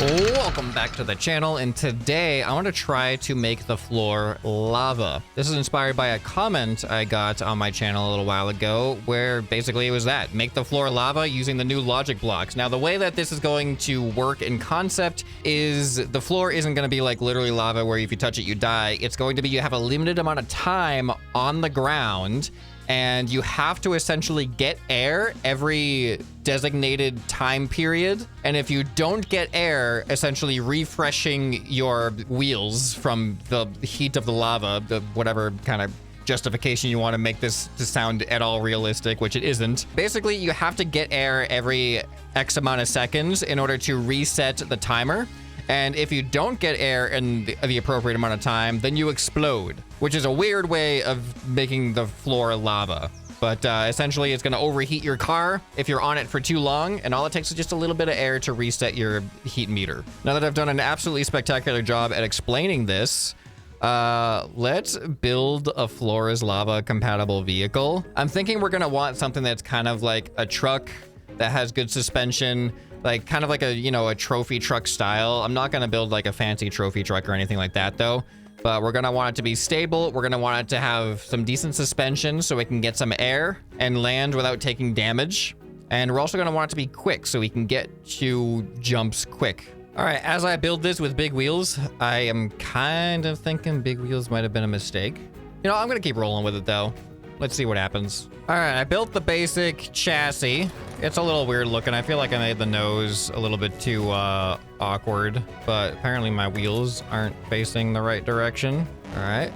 Welcome back to the channel, and today I want to try to make the floor lava. This is inspired by a comment I got on my channel a little while ago, where basically it was that, make the floor lava using the new logic blocks. Now, the way that this is going to work in concept is the floor isn't going to be like literally lava where if you touch it, you die. It's going to be you have a limited amount of time on the ground, and you have to essentially get air every designated time period. And if you don't get air, essentially refreshing your wheels from the heat of the lava, the whatever kind of justification you want to make this to sound at all realistic, which it isn't. Basically, you have to get air every X amount of seconds in order to reset the timer. And if you don't get air in the appropriate amount of time, then you explode, which is a weird way of making the floor lava. But essentially, it's going to overheat your car if you're on it for too long, and all it takes is just a little bit of air to reset your heat meter. Now that I've done an absolutely spectacular job at explaining this, let's build a floor is lava compatible vehicle. I'm thinking we're going to want something that's kind of like a truck that has good suspension, like kind of like a, you know, a trophy truck style. I'm not going to build like a fancy trophy truck or anything like that though, but we're going to want it to be stable. We're going to want it to have some decent suspension so we can get some air and land without taking damage. And we're also going to want it to be quick so we can get to jumps quick. All right, as I build this with big wheels, I am kind of thinking big wheels might have been a mistake. You know, I'm going to keep rolling with it though. Let's see what happens. All right, I built the basic chassis. It's a little weird looking. I feel like I made the nose a little bit too awkward, but apparently my wheels aren't facing the right direction. All right,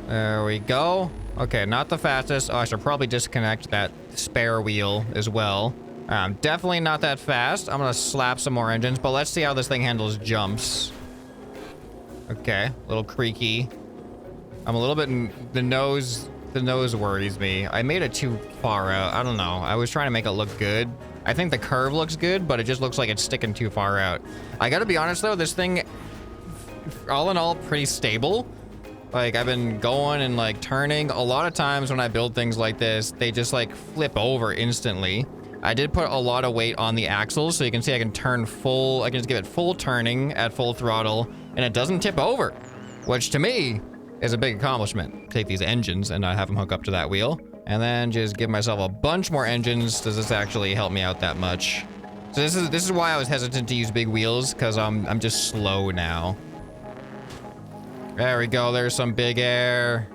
there we go. Okay, not the fastest. Oh, I should probably disconnect that spare wheel as well. Definitely not that fast. I'm gonna slap some more engines, but let's see how this thing handles jumps. Okay, a little creaky. I'm a little bit in the nose. The nose worries me. I made it too far out. I don't know. I was trying to make it look good. I think the curve looks good, but it just looks like it's sticking too far out. I gotta be honest though, this thing, all in all, pretty stable. Like, I've been going and like turning. A lot of times when I build things like this, they just like flip over instantly. I did put a lot of weight on the axles, so you can see I can turn full, I can just give it full turning at full throttle, and it doesn't tip over, which to me is a big accomplishment. Take these engines and not have them hook up to that wheel, and then just give myself a bunch more engines. Does this actually help me out that much? So this is why I was hesitant to use big wheels, because I'm just slow now. There we go. There's some big air.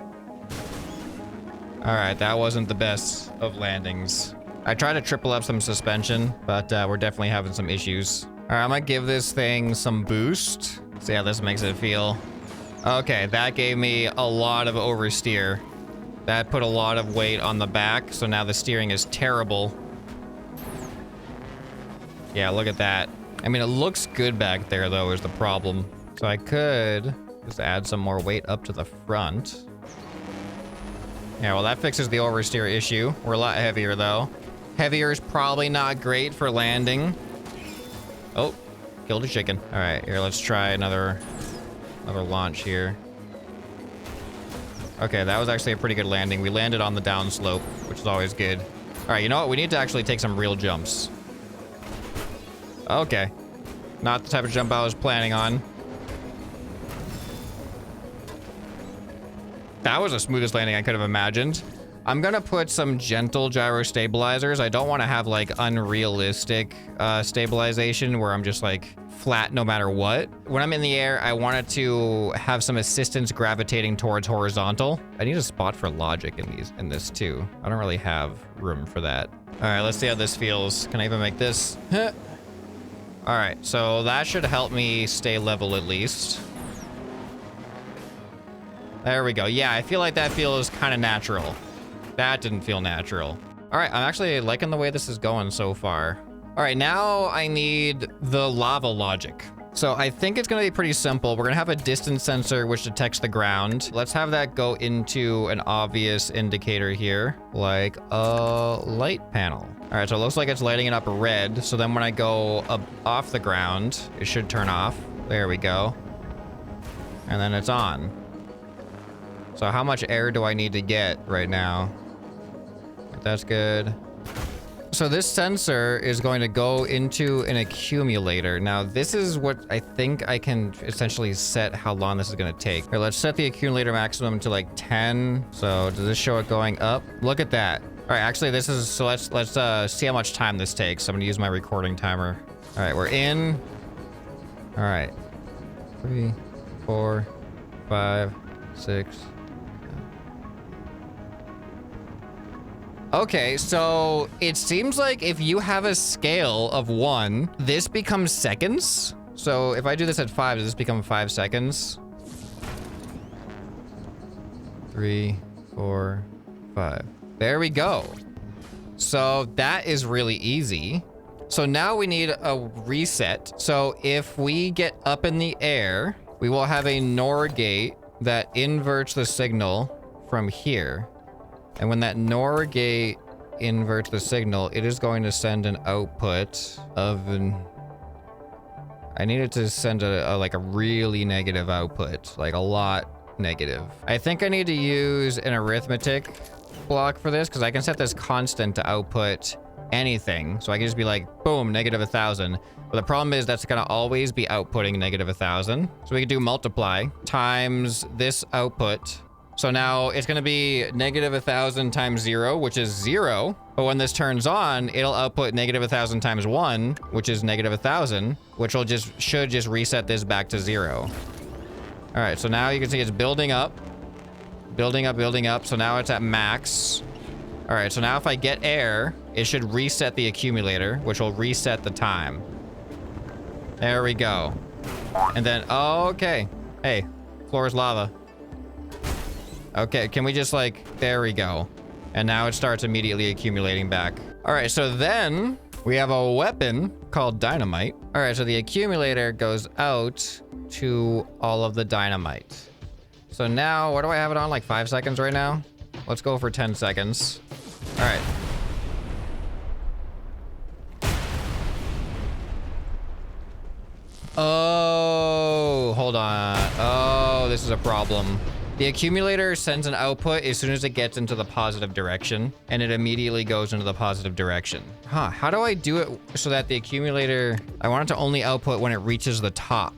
All right, that wasn't the best of landings. I tried to triple up some suspension, but we're definitely having some issues. All right, I'm gonna give this thing some boost. See how this makes it feel. Okay, that gave me a lot of oversteer. That put a lot of weight on the back, so now the steering is terrible. Yeah, look at that. I mean, it looks good back there, though, is the problem. So I could just add some more weight up to the front. Yeah, well, that fixes the oversteer issue. We're a lot heavier, though. Heavier is probably not great for landing. Oh, killed a chicken. All right, here, let's try another launch here. Okay, that was actually a pretty good landing. We landed on the downslope, which is always good. All right, you know what? We need to actually take some real jumps. Okay. Not the type of jump I was planning on. That was the smoothest landing I could have imagined. I'm gonna put some gentle gyro stabilizers. I don't want to have like unrealistic stabilization where I'm just like flat no matter what. When I'm in the air, I want it to have some assistance gravitating towards horizontal. I need a spot for logic in this too. I don't really have room for that. All right, let's see how this feels. Can I even make this? All right, so that should help me stay level at least. There we go. Yeah, I feel like that feels kind of natural. That didn't feel natural. All right, I'm actually liking the way this is going so far. All right, now I need the lava logic. So I think it's gonna be pretty simple. We're gonna have a distance sensor which detects the ground. Let's have that go into an obvious indicator here, like a light panel. All right, so it looks like it's lighting it up red. So then when I go up off the ground, it should turn off. There we go. And then it's on. So how much air do I need to get right now? That's good. So this sensor is going to go into an accumulator. Now, this is what I think I can essentially set how long this is going to take. Here, let's set the accumulator maximum to like 10. So does this show it going up? Look at that. All right, actually, this is, so let's see how much time this takes. I'm going to use my recording timer. All right, we're in. All right. 3, 4, 5, 6. Okay, so it seems like if you have a scale of 1, this becomes seconds. So if I do this at 5, does this become 5 seconds? 3, 4, 5. There we go. So that is really easy. So now we need a reset. So if we get up in the air, we will have a NOR gate that inverts the signal from here. And when that NOR gate inverts the signal, it is going to send an output of an... I need it to send like a really negative output, like a lot negative. I think I need to use an arithmetic block for this because I can set this constant to output anything. So I can just be like, boom, negative 1,000. But the problem is that's going to always be outputting negative 1,000. So we can do multiply times this output. So now it's going to be negative 1,000 times 0, which is 0. But when this turns on, it'll output negative 1,000 times 1, which is negative 1,000, which will should just reset this back to 0. All right, so now you can see it's building up, building up, building up. So now it's at max. All right, so now if I get air, it should reset the accumulator, which will reset the time. There we go. And then, oh, okay. Hey, floor is lava. Okay, can we just like, there we go. And now it starts immediately accumulating back. All right, so then we have a weapon called dynamite. All right, so the accumulator goes out to all of the dynamite. So now, what do I have it on? Like 5 seconds right now? Let's go for 10 seconds. All right. Oh, hold on. Oh, this is a problem. The accumulator sends an output as soon as it gets into the positive direction, and it immediately goes into the positive direction. Huh, how do I do it so that the accumulator, I want it to only output when it reaches the top.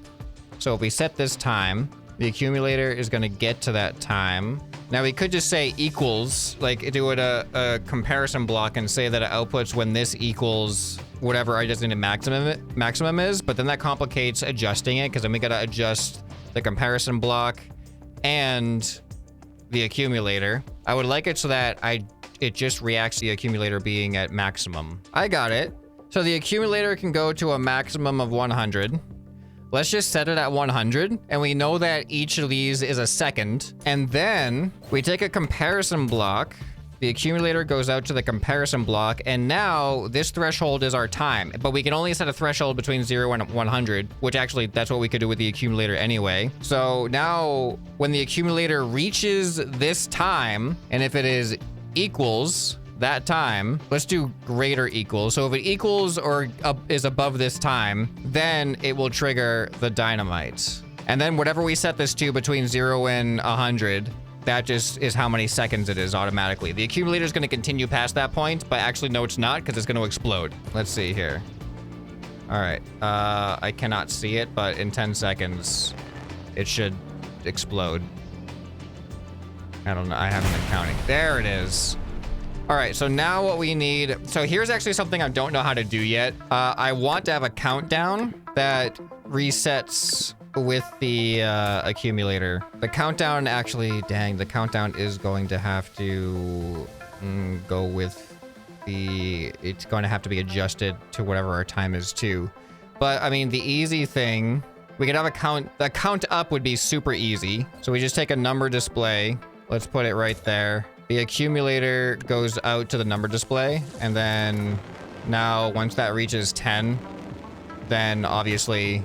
So if we set this time, the accumulator is gonna get to that time. Now we could just say equals, like do it a comparison block and say that it outputs when this equals whatever I just need a maximum is, but then that complicates adjusting it because then we gotta adjust the comparison block and the accumulator. I would like it so that it just reacts to the accumulator being at maximum. I got it. So the accumulator can go to a maximum of 100. Let's just set it at 100, and we know that each of these is a second. And then we take a comparison block. The accumulator goes out to the comparison block, and now this threshold is our time. But we can only set a threshold between 0 and 100, which actually, that's what we could do with the accumulator anyway. So now, when the accumulator reaches this time, and if it is equals that time, let's do greater equals. So if it equals or is above this time, then it will trigger the dynamite. And then whatever we set this to between 0 and 100, that just is how many seconds it is automatically. The accumulator is going to continue past that point, but actually no, it's not, because it's going to explode. Let's see here. All right. I cannot see it, but in 10 seconds, it should explode. I don't know. I haven't been counting. There it is. All right, so now what we need, so here's actually something I don't know how to do yet. I want to have a countdown that resets with the accumulator. The countdown actually, dang, the countdown is going to have to go with it's going to have to be adjusted to whatever our time is too. But I mean, the easy thing, we could have the count up would be super easy. So we just take a number display. Let's put it right there. The accumulator goes out to the number display, and then now once that reaches 10, then obviously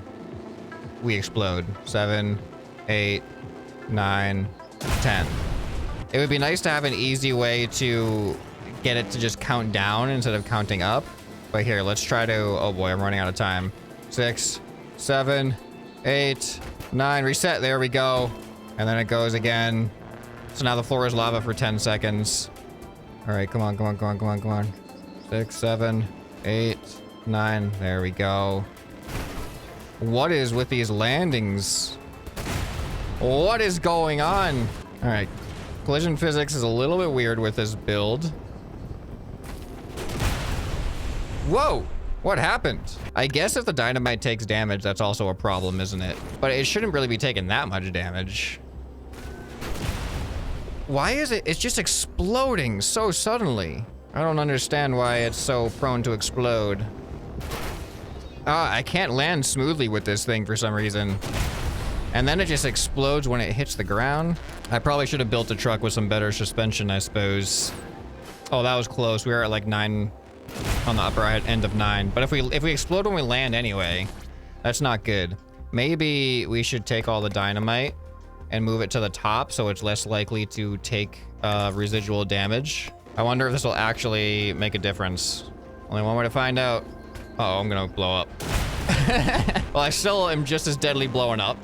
we explode. 7, 8, 9, 10. It would be nice to have an easy way to get it to just count down instead of counting up. But here, let's try to, oh boy, I'm running out of time. 6, 7, 8, 9, reset, there we go. And then it goes again. So now the floor is lava for 10 seconds. All right, come on, come on, come on, come on, come on. 6, 7, 8, 9. There we go. What is with these landings? What is going on? All right. Collision physics is a little bit weird with this build. Whoa! What happened? I guess if the dynamite takes damage, that's also a problem, isn't it? But it shouldn't really be taking that much damage. Why is it? It's just exploding so suddenly. I don't understand why it's so prone to explode. I can't land smoothly with this thing for some reason. And then it just explodes when it hits the ground. I probably should have built a truck with some better suspension, I suppose. Oh, that was close. We were at like 9 on the upper end of 9. But if we explode when we land anyway, that's not good. Maybe we should take all the dynamite and move it to the top so it's less likely to take residual damage. I wonder if this will actually make a difference. Only one way to find out. Uh-oh, I'm gonna blow up. Well, I still am just as deadly blowing up,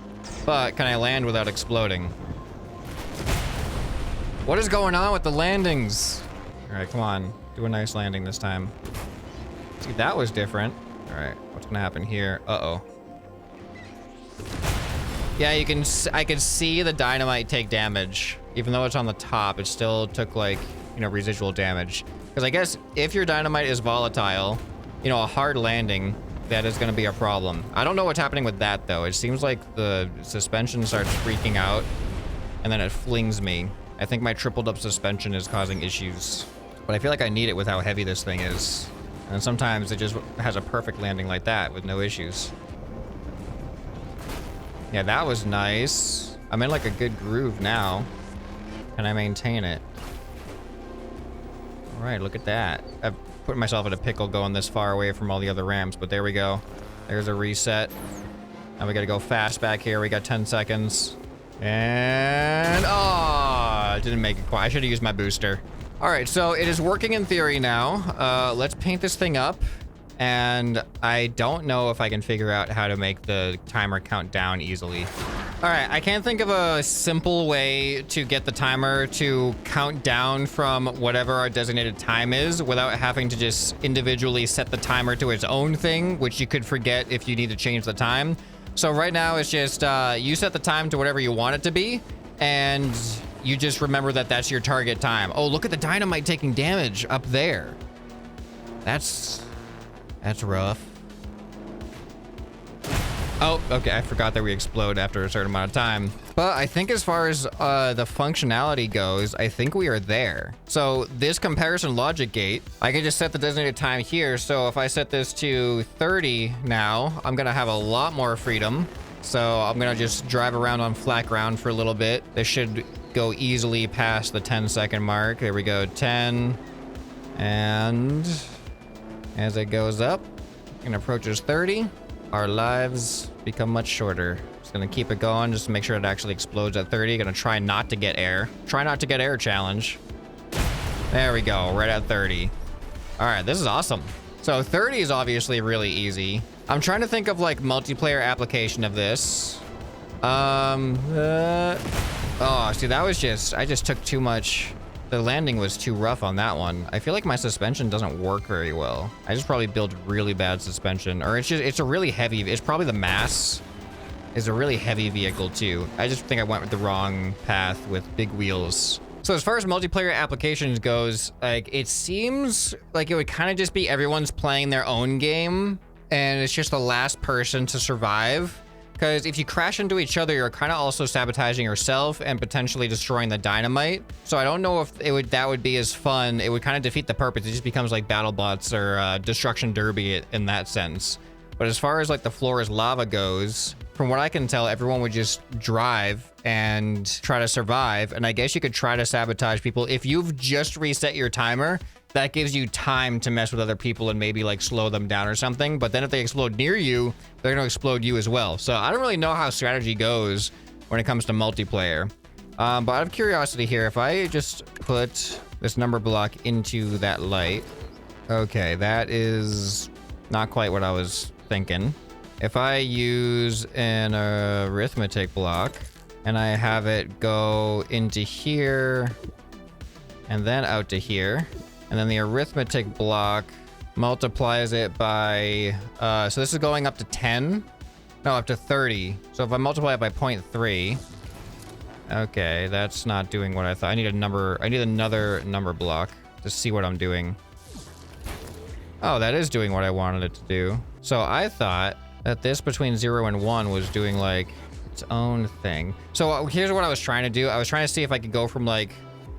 but can I land without exploding? What is going on with the landings? All right, come on. Do a nice landing this time. See, that was different. All right, what's gonna happen here? Uh-oh. Yeah, I could see the dynamite take damage. Even though it's on the top, it still took like, you know, residual damage. Because I guess if your dynamite is volatile, you know, a hard landing, that is gonna be a problem. I don't know what's happening with that though. It seems like the suspension starts freaking out and then it flings me. I think my tripled up suspension is causing issues. But I feel like I need it with how heavy this thing is. And sometimes it just has a perfect landing like that with no issues. Yeah, that was nice. I'm in like a good groove now. Can I maintain it? All right, look at that. I've put myself in a pickle going this far away from all the other ramps, but there we go. There's a reset. Now we gotta go fast back here. We got 10 seconds. And, oh, didn't make it quite. I should have used my booster. All right, so it is working in theory now. Let's paint this thing up. And I don't know if I can figure out how to make the timer count down easily. All right, I can't think of a simple way to get the timer to count down from whatever our designated time is without having to just individually set the timer to its own thing, which you could forget if you need to change the time. So right now it's just you set the time to whatever you want it to be, and you just remember that that's your target time. Oh, look at the dynamite taking damage up there. That's rough. Oh, okay, I forgot that we explode after a certain amount of time. But I think as far as the functionality goes, I think we are there. So this comparison logic gate, I can just set the designated time here. So if I set this to 30 now, I'm gonna have a lot more freedom. So I'm gonna just drive around on flat ground for a little bit. This should go easily past the 10-second mark. There we go, 10. And as it goes up and approaches 30, our lives become much shorter. Just gonna keep it going just to make sure it actually explodes at 30. Gonna try not to get air. Try not to get air challenge. There we go, right at 30. All right, this is awesome. So 30 is obviously really easy. I'm trying to think of like multiplayer application of this. Oh, see, that was just, I just took too much. The landing was too rough on that one. I feel like my suspension doesn't work very well. I just probably built really bad suspension, or it's a really heavy, it's probably the mass is a really heavy vehicle too. I just think I went with the wrong path with big wheels. So as far as multiplayer applications goes, like it seems like it would kind of just be everyone's playing their own game and it's just the last person to survive. Because if you crash into each other, you're kind of also sabotaging yourself and potentially destroying the dynamite. So I don't know if that would be as fun. It would kind of defeat the purpose. It just becomes like battle bots or destruction derby in that sense. But as far as like the floor is lava goes, from what I can tell, everyone would just drive and try to survive. And I guess you could try to sabotage people. If you've just reset your timer, that gives you time to mess with other people and maybe like slow them down or something. But then if they explode near you, they're gonna explode you as well. So I don't really know how strategy goes when it comes to multiplayer. But out of curiosity here, if I just put this number block into that light, okay, that is not quite what I was thinking. If I use an arithmetic block and I have it go into here and then out to here, And then the arithmetic block multiplies it by, so this is going up to 10? No, up to 30. So if I multiply it by 0.3, okay, that's not doing what I thought. I need another number block to see what I'm doing. Oh, that is doing what I wanted it to do. So I thought that this between 0 and 1 was doing like its own thing. So here's what I was trying to do. I was trying to see if I could go from like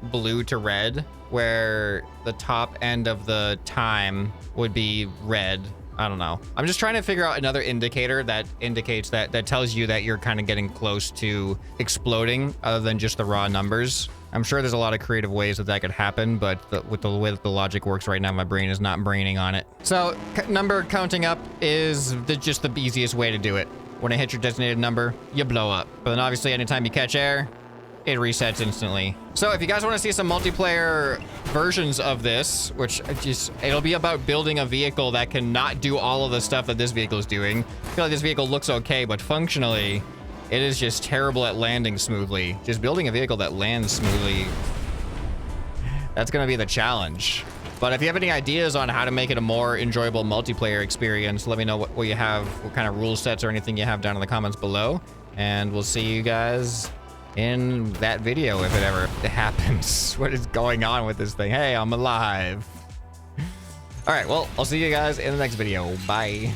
blue to red, where the top end of the time would be red. I don't know. I'm just trying to figure out another indicator that indicates that tells you that you're kind of getting close to exploding other than just the raw numbers. I'm sure there's a lot of creative ways that could happen, but with the way that the logic works right now, my brain is not braining on it. So number counting up is just the easiest way to do it. When it hits your designated number, you blow up. But then obviously anytime you catch air, it resets instantly. So if you guys want to see some multiplayer versions of this, which it'll be about building a vehicle that can not do all of the stuff that this vehicle is doing. I feel like this vehicle looks okay, but functionally, it is just terrible at landing smoothly. Just building a vehicle that lands smoothly, that's gonna be the challenge. But if you have any ideas on how to make it a more enjoyable multiplayer experience, let me know what you have, what kind of rule sets or anything you have down in the comments below. And we'll see you guys in that video if it ever happens. What is going on with this thing? Hey, I'm alive. All right, well, I'll see you guys in the next video. Bye.